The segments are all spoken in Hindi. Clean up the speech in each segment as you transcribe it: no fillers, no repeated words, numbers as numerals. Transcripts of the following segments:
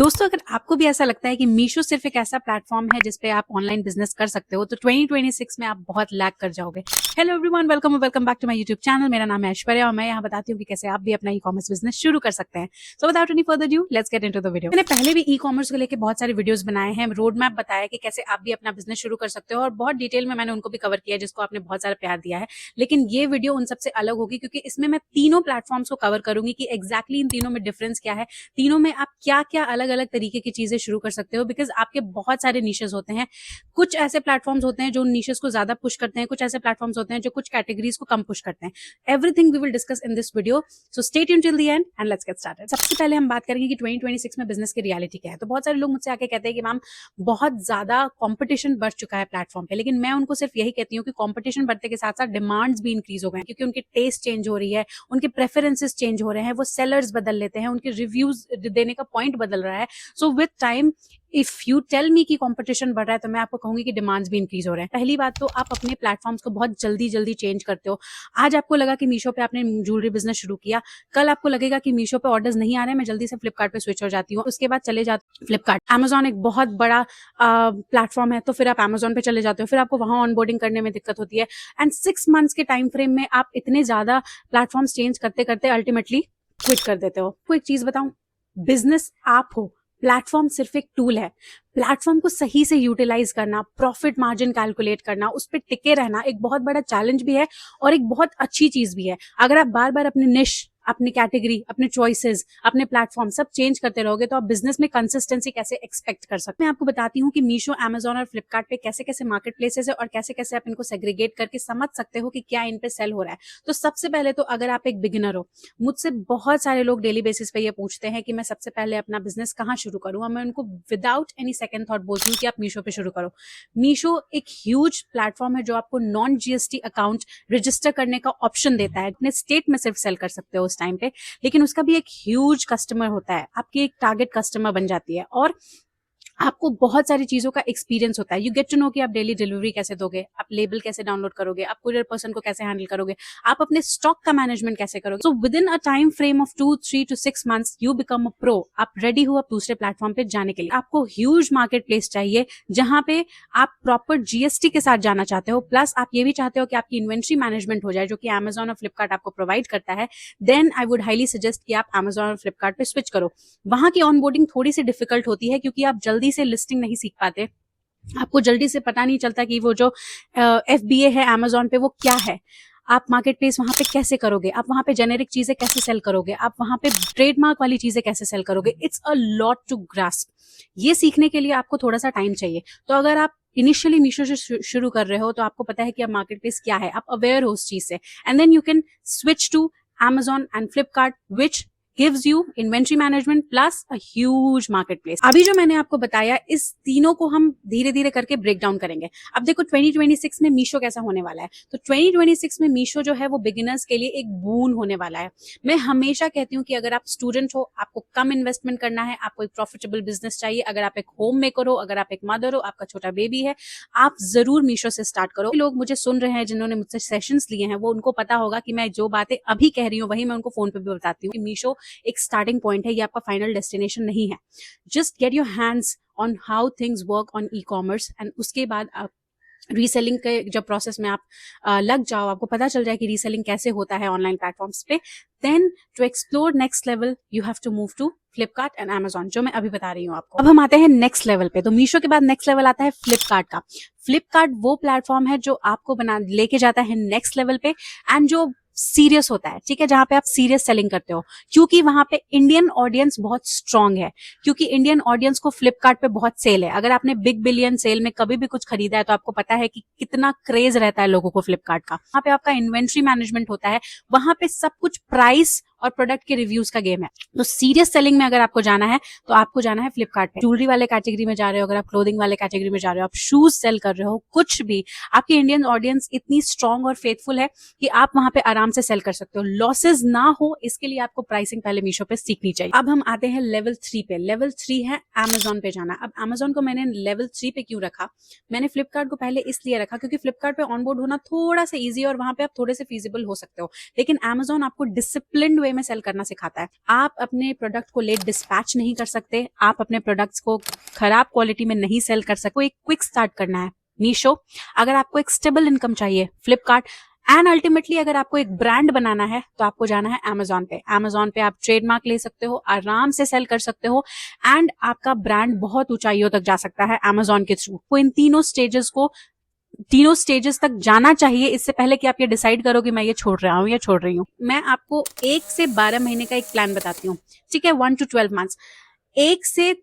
दोस्तों, अगर आपको भी ऐसा लगता है कि मीशो सिर्फ एक ऐसा प्लेटफॉर्म है जिस पे आप ऑनलाइन बिजनेस कर सकते हो, तो 2026 में आप बहुत लैग कर जाओगे। Hello everyone, welcome back to my YouTube channel. मेरा नाम है ऐश्वर्या और मैं यहाँ बताती हूँ कि कैसे आप भी अपना ई कॉमर्स बिजनेस शुरू कर सकते हैं। So without any further due, let's get into the video. मैंने पहले भी ई कॉमर्स को लेकर बहुत सारे वीडियोस बनाए हैं, रोड मैप बताया कि कैसे आप भी अपना बिजनेस शुरू कर सकते हो और बहुत डिटेल में मैंने उनको भी कवर किया है, जिसको आपने बहुत सारा प्यार दिया है। लेकिन ये वीडियो उन सबसे अलग होगी क्योंकि इसमें मैं तीनों प्लेटफॉर्म्स को कवर करूंगी कि एग्जैक्टली इन तीनों में डिफरेंस क्या है, तीनों में आप क्या क्या अलग अलग तरीके की चीजें शुरू कर सकते हो। बिकॉज आपके बहुत सारे नीशेस होते हैं। कुछ ऐसे प्लेटफॉर्म्स होते हैं जो नीशेस को ज्यादा पुश करते हैं, कुछ ऐसे प्लेटफॉर्म्स होते हैं जो कुछ कैटेगरीज को कम पुश करते हैं। Everything we will discuss in this video, so stay tuned till the end and let's get started. सबसे पहले हम बात करेंगे कि 2026 में बिजनेस की रियलिटी क्या है। तो बहुत सारे लोग मुझसे आके कहते हैं कि मैम बहुत ज्यादा कंपटीशन बढ़ चुका है प्लेटफॉर्म पे, लेकिन मैं उनको सिर्फ यही कहती हूँ कि कंपटीशन बढ़ने के साथ साथ डिमांड्स भी इंक्रीज हो गए हैं, क्योंकि उनके टेस्ट चेंज हो रही है, उनके प्रेफरेंसेस चेंज हो रहे हैं, वो सेलर्स बदल लेते हैं, उनके रिव्यूज देने का पॉइंट बदल रहा है। So with time if you tell me कि कंपटीशन बढ़ रहा है, तो मैं आपको कहूंगी कि डिमांड्स भी इंक्रीज हो रहे हैं। पहली बात तो आप अपने प्लेटफॉर्म्स को बहुत जल्दी जल्दी चेंज करते हो। आज आपको लगा कि मीशो पे आपने ज्वेलरी बिजनेस शुरू किया, कल आपको लगेगा कि मीशो पे ऑर्डर्स नहीं आ रहे हैं, मैं जल्दी से फ्लिपकार्ट पे स्विच हो जाती हूँ, उसके बाद चले जाती हूँ फ्लिपकार्ट। अमेजॉन एक बहुत बड़ा प्लेटफॉर्म है, तो फिर आप अमेजॉन पे चले जाते हो, फिर आपको वहां ऑनबोर्डिंग करने में दिक्कत होती है। एंड 6 मंथ्स के टाइम फ्रेम में आप इतने ज्यादा प्लेटफॉर्म्स चेंज करते करते अल्टीमेटली क्विट कर देते हो। कोई एक चीज बताऊं, बिजनेस आप हो, प्लेटफॉर्म सिर्फ एक टूल है। प्लेटफॉर्म को सही से यूटिलाइज करना, प्रॉफिट मार्जिन कैलकुलेट करना, उस पर टिके रहना एक बहुत बड़ा चैलेंज भी है और एक बहुत अच्छी चीज भी है। अगर आप बार बार अपने निश, अपनी कैटेगरी, अपने चॉइसेस, अपने प्लेटफॉर्म सब चेंज करते रहोगे तो आप बिजनेस में कंसिस्टेंसी कैसे एक्सपेक्ट कर सकते हैं। मैं आपको बताती हूँ कि मीशो, अमेजॉन और फ्लिपकार्ट पे कैसे कैसे मार्केट प्लेसेस है और कैसे कैसे आप इनको सेग्रीगेट करके समझ सकते हो कि क्या इन पे सेल हो रहा है। तो सबसे पहले तो अगर आप एक बिगिनर हो, मुझसे बहुत सारे लोग डेली बेसिस पे ये पूछते हैं कि मैं सबसे पहले अपना बिजनेस कहाँ शुरू करूँ, और मैं उनको विदाउट एनी सेकंड थॉट बोलती हूँ कि आप मीशो पे शुरू करो। मीशो एक ह्यूज प्लेटफॉर्म है जो आपको नॉन जीएसटी अकाउंट रजिस्टर करने का ऑप्शन देता है। अपने स्टेट में सिर्फ सेल कर सकते हो उस टाइम पे, लेकिन उसका भी एक ह्यूज कस्टमर होता है, आपकी एक टारगेट कस्टमर बन जाती है और आपको बहुत सारी चीजों का एक्सपीरियंस होता है। यू गेट टू नो कि आप डेली डिलीवरी कैसे दोगे, आप लेबल कैसे डाउनलोड करोगे, आप कुरियर पर्सन को कैसे हैंडल करोगे, आप अपने स्टॉक का मैनेजमेंट कैसे करोगे। So with in a time frame of 2 3 to 6 months you become a pro. आप रेडी हो अब दूसरे प्लेटफॉर्म पे जाने के लिए। आपको ह्यूज मार्केट प्लेस चाहिए जहां पे आप प्रॉपर जीएसटी के साथ जाना चाहते हो, प्लस आप ये भी चाहते हो कि आपकी इन्वेंट्री मैनेजमेंट हो जाए, जो कि अमेजॉन और फ्लिपकार्ट आपको प्रोवाइड करता है। Then I would highly suggest कि आप अमेजॉन और फ्लिपकार्ट पे स्विच करो। वहां की ऑनबोर्डिंग थोड़ी सी डिफिकल्ट होती है क्योंकि आप जल्दी से लिस्टिंग नहीं सीख पाते, आपको जल्दी से पता नहीं चलता कि वो जो FBA है अमेजॉन पे वो क्या है, आप मार्केट प्लेस वहां पे कैसे करोगे, आप वहां पे जेनेरिक चीजें कैसे सेल करोगे, आप वहां पे ट्रेडमार्क वाली चीजें कैसे सेल करोगे। It's a lot to grasp. ये सीखने के लिए आपको थोड़ा सा टाइम चाहिए। तो अगर आप इनिशियली मीशो से शुरू कर रहे हो तो आपको पता है कि अब मार्केट प्लेस क्या है, आप अवेयर हो उस चीज से, and then you can switch to Amazon and Flipkart, which gives you inventory management plus a huge marketplace। अभी जो मैंने आपको बताया, इस तीनों को हम धीरे धीरे करके ब्रेक डाउन करेंगे। अब देखो 2026 में मीशो कैसा होने वाला है। तो 2026 में मीशो जो है वो बिगिनर्स के लिए एक बून होने वाला है। मैं हमेशा कहती हूँ कि अगर आप स्टूडेंट हो, आपको कम इन्वेस्टमेंट करना है, आपको एक प्रॉफिटेबल बिजनेस चाहिए, अगर आप एक होम मेकर हो, अगर आप एक मदर हो, आपका छोटा बेबी है, आप जरूर मीशो से स्टार्ट करो। लोग मुझे सुन रहे हैं जिन्होंने मुझसे सेशंस लिए हैं, वो उनको पता होगा कि मैं जो बातें अभी कह रही हूँ वही मैं उनको फोन पे भी बताती हूँ कि मीशो एक स्टार्टिंग पॉइंट है, ये आपका फाइनल डेस्टिनेशन नहीं है। Just get your hands on how things work on e commerce, and उसके बाद आप रीसेलिंग के जब प्रोसेस में आप लग जाओ, आपको पता चल जाए कि रीसेलिंग कैसे होता है ऑनलाइन प्लेटफॉर्म्स पे, then to explore next level you have to move to Flipkart and Amazon, जो मैं अभी बता रही हूँ आपको। अब हम आते हैं नेक्स्ट लेवल पे। तो मीशो के बाद नेक्स्ट लेवल आता है फ्लिपकार्ट का। फ्लिपकार्ट वो प्लेटफॉर्म है जो आपको लेके जाता है नेक्स्ट लेवल पे, एंड जो सीरियस होता है, ठीक है, जहां पे आप सीरियस सेलिंग करते हो, क्योंकि वहां पे इंडियन ऑडियंस बहुत स्ट्रांग है, क्योंकि इंडियन ऑडियंस को फ्लिपकार्ट पे बहुत सेल है। अगर आपने बिग बिलियन सेल में कभी भी कुछ खरीदा है तो आपको पता है कि कितना क्रेज रहता है लोगों को फ्लिपकार्ट का। वहां पे आपका इन्वेंट्री मैनेजमेंट होता है, वहां पे सब कुछ प्राइस और प्रोडक्ट के रिव्यूज का गेम है। तो सीरियस सेलिंग में अगर आपको जाना है तो आपको जाना है फ्लिपकार्ट पे। ज्वेलरी वाले कैटेगरी में जा रहे हो, अगर आप क्लोथिंग वाले कैटेगरी में जा रहे हो, आप शूज सेल कर रहे हो, कुछ भी, आपकी इंडियन ऑडियंस इतनी स्ट्रांग और फेथफुल है कि आप वहां पे आराम से सेल कर सकते हो, लॉसेस ना हो इसके लिए आपको प्राइसिंग पहले मीशो पे सीखनी चाहिए। अब हम आते हैं लेवल 3 पे। लेवल 3 है अमेजॉन पे जाना। अब अमेजॉन को मैंने लेवल 3 पे क्यों रखा, मैंने फ्लिपकार्ट को पहले इसलिए रखा क्योंकि फ्लिपकार्ट पे ऑनबोर्ड होना थोड़ा सा ईजी और वहां पे आप थोड़े से फीजिबल हो सकते हो, लेकिन अमेजॉन आपको डिसिप्लिन्ड वे वे में सेल करना सिखाता है। आप अपने प्रोडक्ट को लेट डिस्पैच नहीं कर सकते, आप अपने प्रोडक्ट्स को खराब क्वालिटी में नहीं सेल कर सकते। एक क्विक स्टार्ट करना है मीशो, अगर आपको एक स्टेबल इनकम चाहिए फ्लिपकार्ट, एंड अल्टीमेटली अगर आपको एक ब्रांड बनाना है तो आपको जाना है अमेजोन पे। अमेजोन पे आप ट्रेडमार्क ले सकते हो, आराम से सेल कर सकते हो, एंड आपका ब्रांड बहुत ऊंचाइयों तक जा सकता है अमेजोन के थ्रू। तो इन तीनों स्टेजेस तक जाना चाहिए इससे पहले कि आप ये डिसाइड करो कि मैं ये छोड़ रहा हूँ या छोड़ रही हूँ। मैं आपको 1 से 12 महीने का एक प्लान बताती हूँ, ठीक है, 1 to 12 मंथ्स। 1 से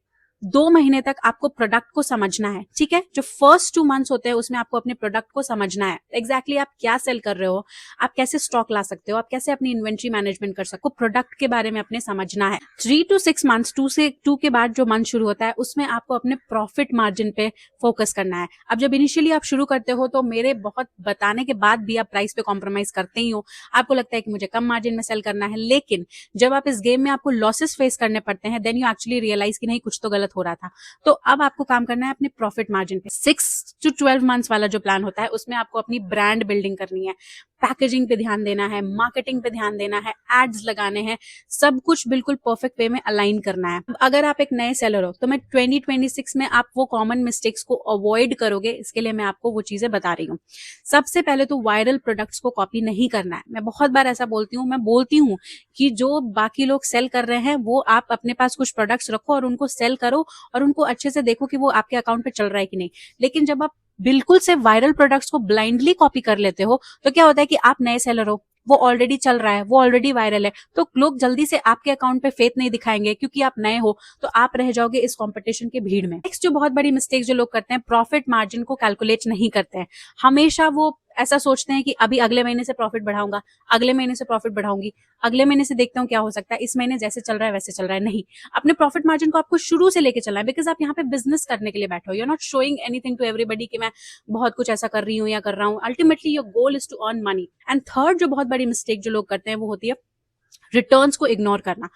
2 महीने तक आपको प्रोडक्ट को समझना है, ठीक है। जो फर्स्ट 2 मंथ्स होते हैं उसमें आपको अपने प्रोडक्ट को समझना है, एग्जैक्टली आप क्या सेल कर रहे हो, आप कैसे स्टॉक ला सकते हो, आप कैसे अपनी इन्वेंट्री मैनेजमेंट कर सकते हो, प्रोडक्ट के बारे में अपने समझना है। 3 to 6 मंथ्स, 2 के बाद जो मंथ शुरू होता है उसमें आपको अपने प्रॉफिट मार्जिन पे फोकस करना है। अब जब इनिशियली आप शुरू करते हो तो मेरे बहुत बताने के बाद भी आप प्राइस पे कॉम्प्रोमाइज करते ही हो, आपको लगता है कि मुझे कम मार्जिन में सेल करना है, लेकिन जब आप इस गेम में आपको लॉसेस फेस करने पड़ते हैं देन यू एक्चुअली रियलाइज कि नहीं, कुछ तो गलत हो रहा था। तो अब आपको काम करना है अपने प्रॉफिट मार्जिन पे। 6 to 12 मंथ्स वाला जो प्लान होता है उसमें आपको अपनी ब्रांड बिल्डिंग करनी है, पैकेजिंग पे ध्यान देना है, मार्केटिंग पे ध्यान देना है, एड्स लगाने हैं, सब कुछ बिल्कुल परफेक्ट वे में अलाइन करना है। अगर आप एक नए सेलर हो तो मैं 2026 में आप वो कॉमन मिस्टेक्स को अवॉइड करोगे, इसके लिए मैं आपको वो चीजें बता रही हूँ। सबसे पहले तो वायरल प्रोडक्ट्स को कॉपी नहीं करना है। मैं बहुत बार ऐसा बोलती हूँ कि जो बाकी लोग सेल कर रहे हैं वो आप अपने पास कुछ प्रोडक्ट्स रखो और उनको सेल करो और उनको अच्छे से देखो कि वो आपके अकाउंट पे चल रहा है कि नहीं। लेकिन जब आप बिल्कुल से वायरल प्रोडक्ट्स को ब्लाइंडली कॉपी कर लेते हो तो क्या होता है कि आप नए सेलर हो, वो ऑलरेडी चल रहा है, वो ऑलरेडी वायरल है, तो लोग जल्दी से आपके अकाउंट पे फेथ नहीं दिखाएंगे क्योंकि आप नए हो, तो आप रह जाओगे इस कंपटीशन के भीड़ में। नेक्स्ट जो बहुत बड़ी मिस्टेक जो लोग करते हैं, प्रॉफिट मार्जिन को कैलकुलेट नहीं करते हैं। हमेशा वो ऐसा सोचते हैं कि अभी अगले महीने से प्रॉफिट बढ़ाऊंगा, अगले महीने से प्रॉफिट बढ़ाऊंगी, अगले महीने से देखता हूँ क्या हो सकता है, इस महीने जैसे चल रहा है वैसे चल रहा है। नहीं, अपने प्रॉफिट मार्जिन को आपको शुरू से लेके चलना है, बिकॉज आप यहाँ पे बिजनेस करने के लिए बैठे हो। You are not showing anything to everybody कि मैं बहुत कुछ ऐसा कर रही हूँ या कर रहा हूँ। Ultimately your goal is to earn money. And third जो बहुत बड़ी मिस्टेक जो लोग करते हैं वो होती है रिटर्न्स को इग्नोर करना।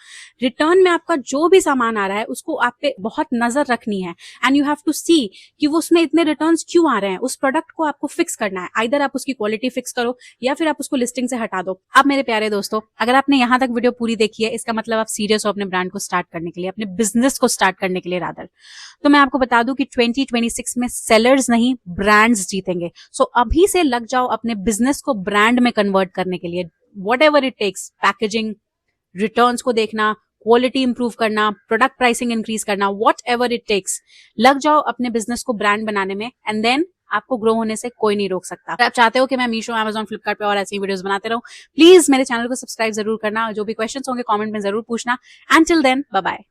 रिटर्न में आपका जो भी सामान आ रहा है उसको आप पे बहुत नजर रखनी है, एंड यू हैव टू सी कि वो उसमें इतने रिटर्न्स क्यों आ रहे हैं। उस प्रोडक्ट को आपको फिक्स करना है, आइदर आप उसकी क्वालिटी फिक्स करो या फिर आप उसको लिस्टिंग से हटा दो। अब मेरे प्यारे दोस्तों, अगर आपने यहां तक वीडियो पूरी देखी है इसका मतलब आप सीरियस हो अपने ब्रांड को स्टार्ट करने के लिए, अपने बिजनेस को स्टार्ट करने के लिए रादर। तो मैं आपको बता दूं कि 2026 में सेलर्स नहीं ब्रांड्स जीतेंगे। सो अभी से लग जाओ अपने बिजनेस को ब्रांड में कन्वर्ट करने के लिए। whatever it takes, packaging, returns को देखना, क्वालिटी इंप्रूव करना, प्रोडक्ट प्राइसिंग इंक्रीज करना, वॉट एवर इट टेक्स, लग जाओ अपने बिजनेस को ब्रांड बनाने में, एंड देन आपको ग्रो होने से कोई नहीं रोक सकता। अगर आप चाहते हो कि मैं मीशो, अमेजॉन, फ्लिपकार्ट पे और ऐसी वीडियोस बनाते रहूं, प्लीज मेरे चैनल को सब्सक्राइब जरूर करना, और जो भी क्वेश्चंस होंगे कमेंट में जरूर पूछना। And till then, bye bye.